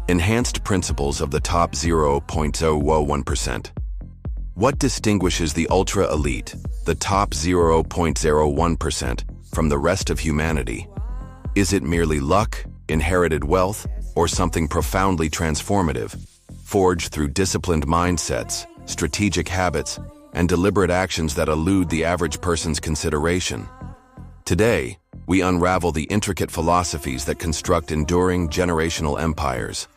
Enhanced principles of the top 0.01%. What distinguishes the ultra-elite, the top 0.01%, from the rest of humanity? Is it merely luck, inherited wealth, or something profoundly transformative, forged through disciplined mindsets, strategic habits, and deliberate actions that elude the average person's consideration? Today, we unravel the intricate philosophies that construct enduring generational empires.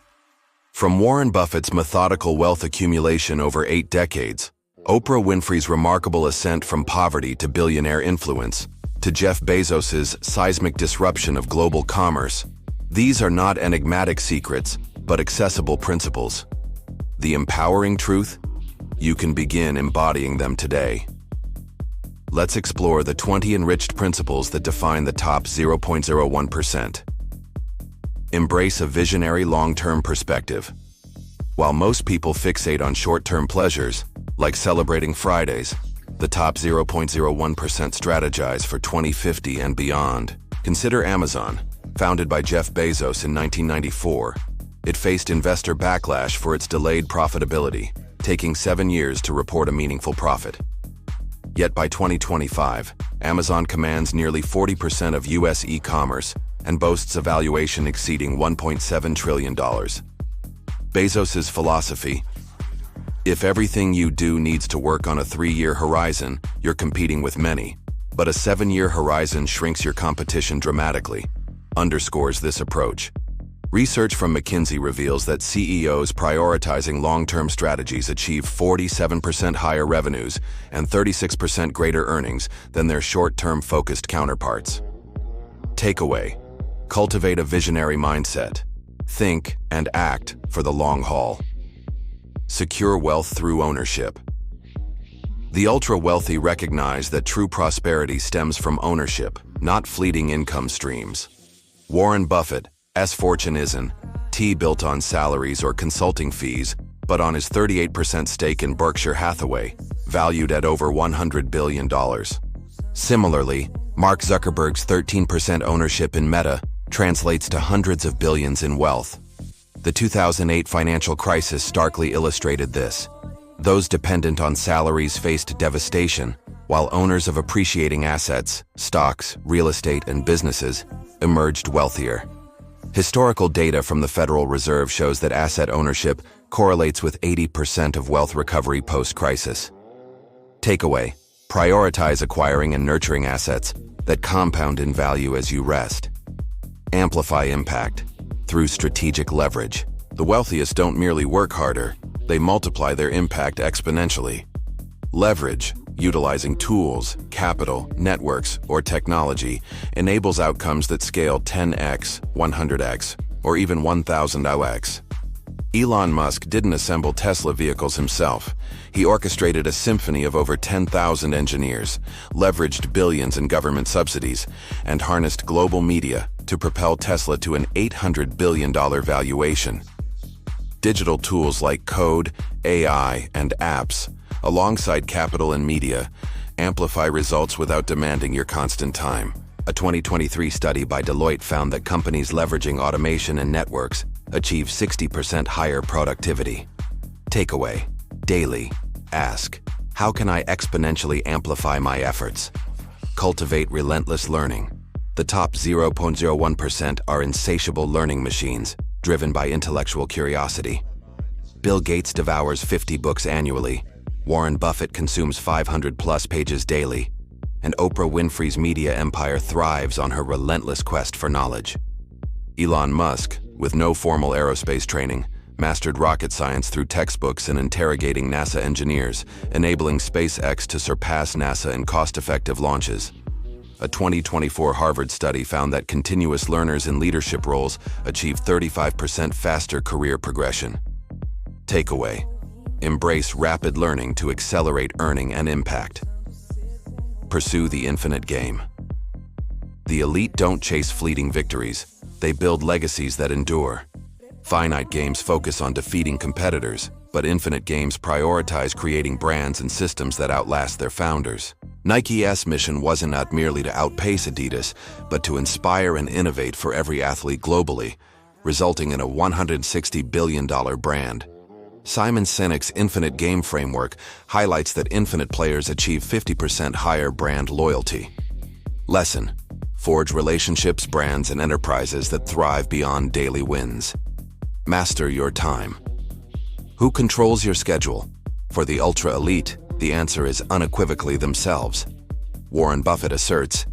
From Warren Buffett's methodical wealth accumulation over 8 decades, Oprah Winfrey's remarkable ascent from poverty to billionaire influence, to Jeff Bezos's seismic disruption of global commerce, these are not enigmatic secrets, but accessible principles. The empowering truth? You can begin embodying them today. Let's explore the 20 enriched principles that define the top 0.01%. Embrace a visionary long-term perspective. While most people fixate on short-term pleasures, like celebrating Fridays, the top 0.01% strategize for 2050 and beyond. Consider Amazon. Founded by Jeff Bezos in 1994, it faced investor backlash for its delayed profitability, taking 7 years to report a meaningful profit. Yet by 2025, Amazon commands nearly 40% of U.S. e-commerce and boasts a valuation exceeding $1.7 trillion. Bezos's philosophy: if everything you do needs to work on a 3-year horizon, you're competing with many, but a 7-year horizon shrinks your competition dramatically, underscores this approach. Research from McKinsey reveals that CEOs prioritizing long-term strategies achieve 47% higher revenues and 36% greater earnings than their short-term focused counterparts. Takeaway: cultivate a visionary mindset. Think and act for the long haul. Secure wealth through ownership. The ultra-wealthy recognize that true prosperity stems from ownership, not fleeting income streams. Warren Buffett's fortune isn't built on salaries or consulting fees, but on his 38% stake in Berkshire Hathaway, valued at over $100 billion. Similarly, Mark Zuckerberg's 13% ownership in Meta translates to hundreds of billions in wealth. The 2008 financial crisis starkly illustrated this. Those dependent on salaries faced devastation, while owners of appreciating assets, stocks, real estate, and businesses emerged wealthier. Historical data from the Federal Reserve shows that asset ownership correlates with 80% of wealth recovery post-crisis. Takeaway: prioritize acquiring and nurturing assets that compound in value as you rest. Amplify impact through strategic leverage. The wealthiest don't merely work harder, they multiply their impact exponentially. Leverage, utilizing tools, capital, networks, or technology, enables outcomes that scale 10x, 100x, or even 1000x. Elon Musk didn't assemble Tesla vehicles himself. He orchestrated a symphony of over 10,000 engineers, leveraged billions in government subsidies, and harnessed global media to propel Tesla to an $800 billion valuation. Digital tools like code, AI, and apps, alongside capital and media, amplify results without demanding your constant time. A 2023 study by Deloitte found that companies leveraging automation and networks achieve 60% higher productivity. Takeaway: daily, ask, how can I exponentially amplify my efforts? Cultivate relentless learning. The top 0.01% are insatiable learning machines, driven by intellectual curiosity. Bill Gates devours 50 books annually. Warren Buffett consumes 500+ pages daily. And Oprah Winfrey's media empire thrives on her relentless quest for knowledge. Elon Musk, with no formal aerospace training, mastered rocket science through textbooks and interrogating NASA engineers, enabling SpaceX to surpass NASA in cost-effective launches. A 2024 Harvard study found that continuous learners in leadership roles achieve 35% faster career progression. Takeaway: embrace rapid learning to accelerate earning and impact. Pursue the infinite game. The elite don't chase fleeting victories, they build legacies that endure. Finite games focus on defeating competitors, but infinite games prioritize creating brands and systems that outlast their founders. Nike's mission wasn't not merely to outpace Adidas, but to inspire and innovate for every athlete globally, resulting in a $160 billion brand. Simon Sinek's Infinite Game Framework highlights that infinite players achieve 50% higher brand loyalty. Lesson: forge relationships, brands, and enterprises that thrive beyond daily wins. Master your time. Who controls your schedule? For the ultra-elite, the answer is unequivocally themselves. Warren Buffett asserts,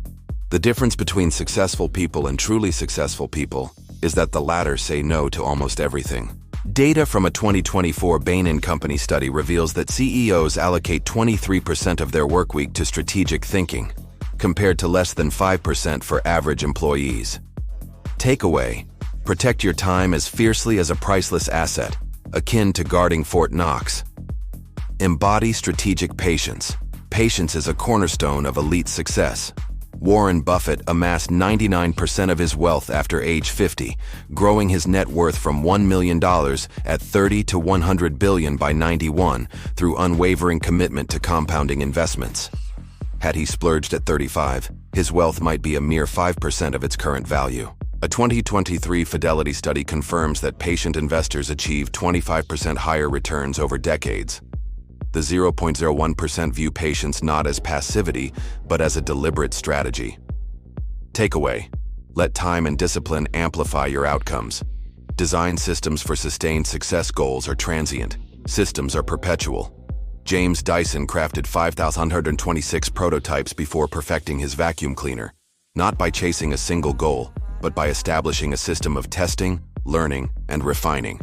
"The difference between successful people and truly successful people is that the latter say no to almost everything." Data from a 2024 Bain & Company study reveals that CEOs allocate 23% of their workweek to strategic thinking, compared to less than 5% for average employees. Takeaway: protect your time as fiercely as a priceless asset, akin to guarding Fort Knox. Embody strategic patience. Patience is a cornerstone of elite success. Warren Buffett amassed 99% of his wealth after age 50, growing his net worth from $1 million at 30 to $100 billion by 91 through unwavering commitment to compounding investments. Had he splurged at 35, his wealth might be a mere 5% of its current value. A 2023 Fidelity study confirms that patient investors achieve 25% higher returns over decades. The 0.01% view patience not as passivity, but as a deliberate strategy. Takeaway: let time and discipline amplify your outcomes. Design systems for sustained success. Goals are transient. Systems are perpetual. James Dyson crafted 5,126 prototypes before perfecting his vacuum cleaner, not by chasing a single goal, but by establishing a system of testing, learning, and refining.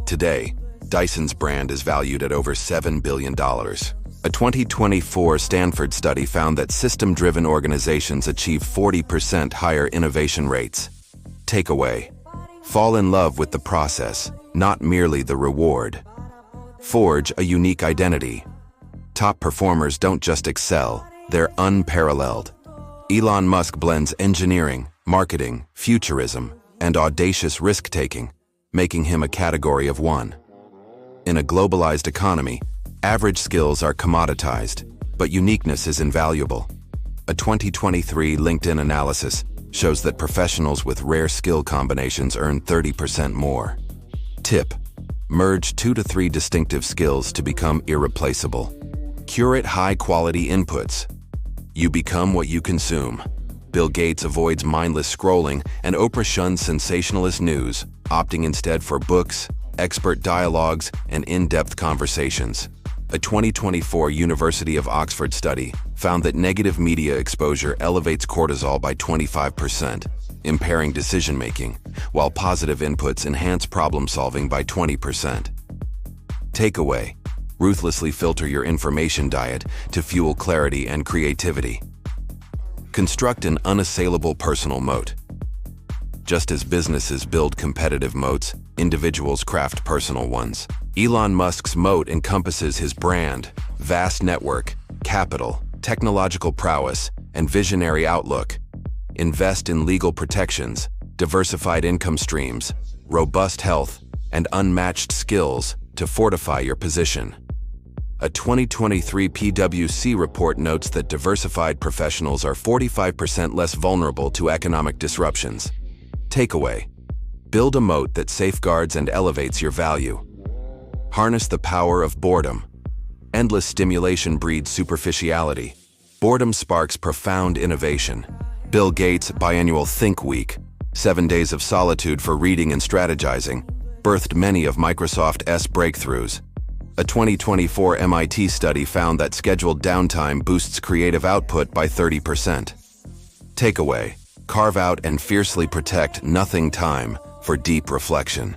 Today, Dyson's brand is valued at over $7 billion. A 2024 Stanford study found that system-driven organizations achieve 40% higher innovation rates. Takeaway: fall in love with the process, not merely the reward. Forge a unique identity. Top performers don't just excel, they're unparalleled. Elon Musk blends engineering, marketing, futurism, and audacious risk-taking, making him a category of one. In a globalized economy, average skills are commoditized, but uniqueness is invaluable. A 2023 LinkedIn analysis shows that professionals with rare skill combinations earn 30% more. Tip: merge 2 to 3 distinctive skills to become irreplaceable. Curate high-quality inputs. You become what you consume. Bill Gates avoids mindless scrolling, and Oprah shuns sensationalist news, opting instead for books, expert dialogues, and in-depth conversations. A 2024 University of Oxford study found that negative media exposure elevates cortisol by 25%, impairing decision-making, while positive inputs enhance problem-solving by 20%. Takeaway: ruthlessly filter your information diet to fuel clarity and creativity. Construct an unassailable personal moat. Just as businesses build competitive moats, individuals craft personal ones. Elon Musk's moat encompasses his brand, vast network, capital, technological prowess, and visionary outlook. Invest in legal protections, diversified income streams, robust health, and unmatched skills to fortify your position. A 2023 PwC report notes that diversified professionals are 45% less vulnerable to economic disruptions. Takeaway: build a moat that safeguards and elevates your value. Harness the power of boredom. Endless stimulation breeds superficiality. Boredom sparks profound innovation. Bill Gates' biannual Think Week, 7 days of solitude for reading and strategizing, birthed many of Microsoft's breakthroughs. A 2024 MIT study found that scheduled downtime boosts creative output by 30%. Takeaway: carve out and fiercely protect nothing time for deep reflection.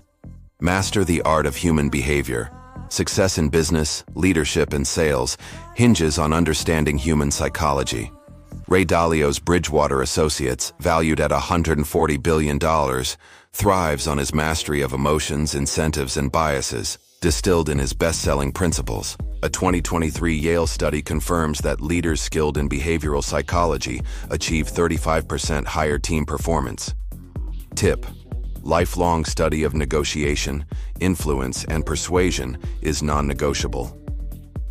Master the art of human behavior. Success in business, leadership, and sales hinges on understanding human psychology. Ray Dalio's Bridgewater Associates, valued at $140 billion, thrives on his mastery of emotions, incentives, and biases, distilled in his best-selling principles. A 2023 Yale study confirms that leaders skilled in behavioral psychology achieve 35% higher team performance. Tip: lifelong study of negotiation, influence, and persuasion is non-negotiable.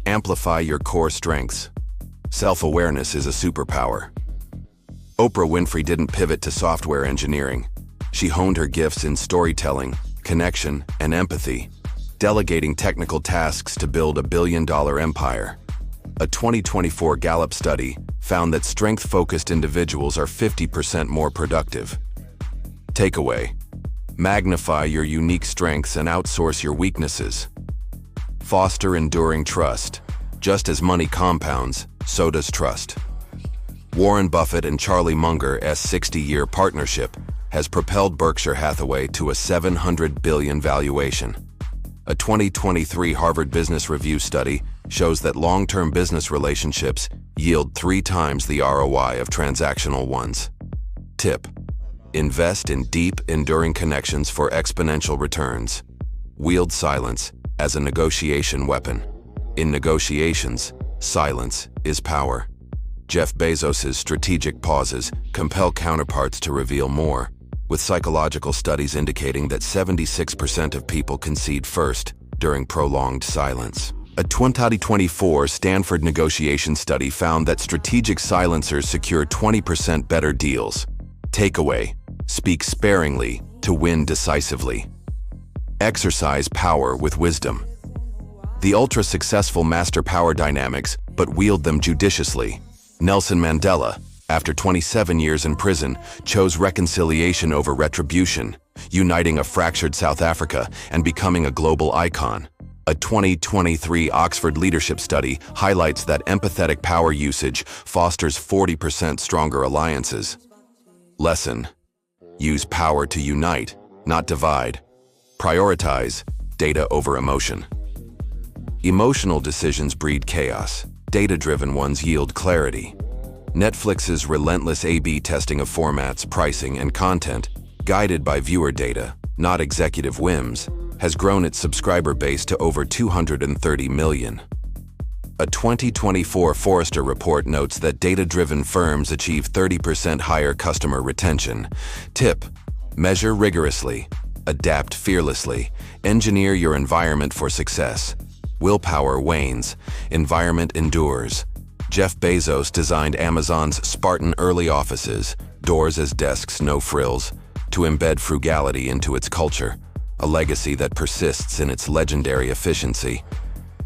Amplify your core strengths. Self-awareness is a superpower. Oprah Winfrey didn't pivot to software engineering. She honed her gifts in storytelling, connection, and empathy, delegating technical tasks to build a billion-dollar empire. A 2024 Gallup study found that strength-focused individuals are 50% more productive. Takeaway: magnify your unique strengths and outsource your weaknesses. Foster enduring trust. Just as money compounds, so does trust. Warren Buffett and Charlie Munger's 60-year partnership has propelled Berkshire Hathaway to a $700 billion valuation. A 2023 Harvard Business Review study shows that long-term business relationships yield 3 times the ROI of transactional ones. Tip: invest in deep, enduring connections for exponential returns. Wield silence as a negotiation weapon. In negotiations, silence is power. Jeff Bezos' strategic pauses compel counterparts to reveal more, with psychological studies indicating that 76% of people concede first during prolonged silence. A 2024 Stanford negotiation study found that strategic silencers secure 20% better deals. Takeaway: speak sparingly to win decisively. Exercise power with wisdom. The ultra-successful master power dynamics, but wield them judiciously. Nelson Mandela, after 27 years in prison, chose reconciliation over retribution, uniting a fractured South Africa and becoming a global icon. A 2023 Oxford leadership study highlights that empathetic power usage fosters 40% stronger alliances. Lesson: use power to unite, not divide. Prioritize data over emotion. Emotional decisions breed chaos. Data-driven ones yield clarity. Netflix's relentless A/B testing of formats, pricing, and content, guided by viewer data, not executive whims, has grown its subscriber base to over 230 million. A 2024 Forrester report notes that data-driven firms achieve 30% higher customer retention. Tip: measure rigorously, adapt fearlessly, engineer your environment for success. Willpower wanes, environment endures. Jeff Bezos designed Amazon's Spartan early offices, doors as desks, no frills, to embed frugality into its culture, a legacy that persists in its legendary efficiency.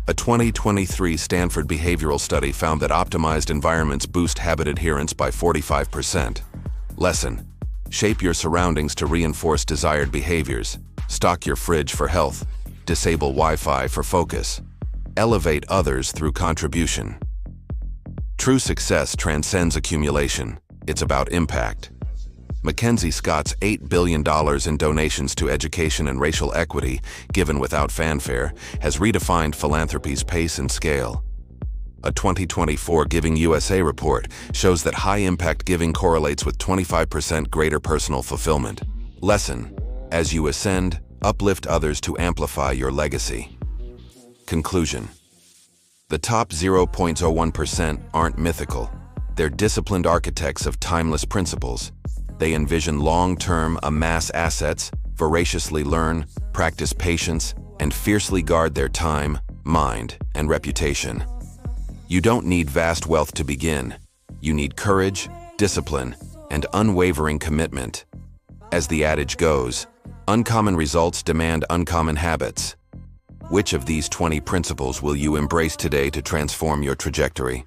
A 2023 Stanford behavioral study found that optimized environments boost habit adherence by 45%. Lesson: shape your surroundings to reinforce desired behaviors. Stock your fridge for health. Disable Wi-Fi for focus. Elevate others through contribution. True success transcends accumulation. It's about impact. Mackenzie Scott's $8 billion in donations to education and racial equity, given without fanfare, has redefined philanthropy's pace and scale. A 2024 Giving USA report shows that high-impact giving correlates with 25% greater personal fulfillment. Lesson: as you ascend, uplift others to amplify your legacy. Conclusion: the top 0.01% aren't mythical. They're disciplined architects of timeless principles. They envision long-term, amass assets, voraciously learn, practice patience, and fiercely guard their time, mind, and reputation. You don't need vast wealth to begin. You need courage, discipline, and unwavering commitment. As the adage goes, uncommon results demand uncommon habits. Which of these 20 principles will you embrace today to transform your trajectory?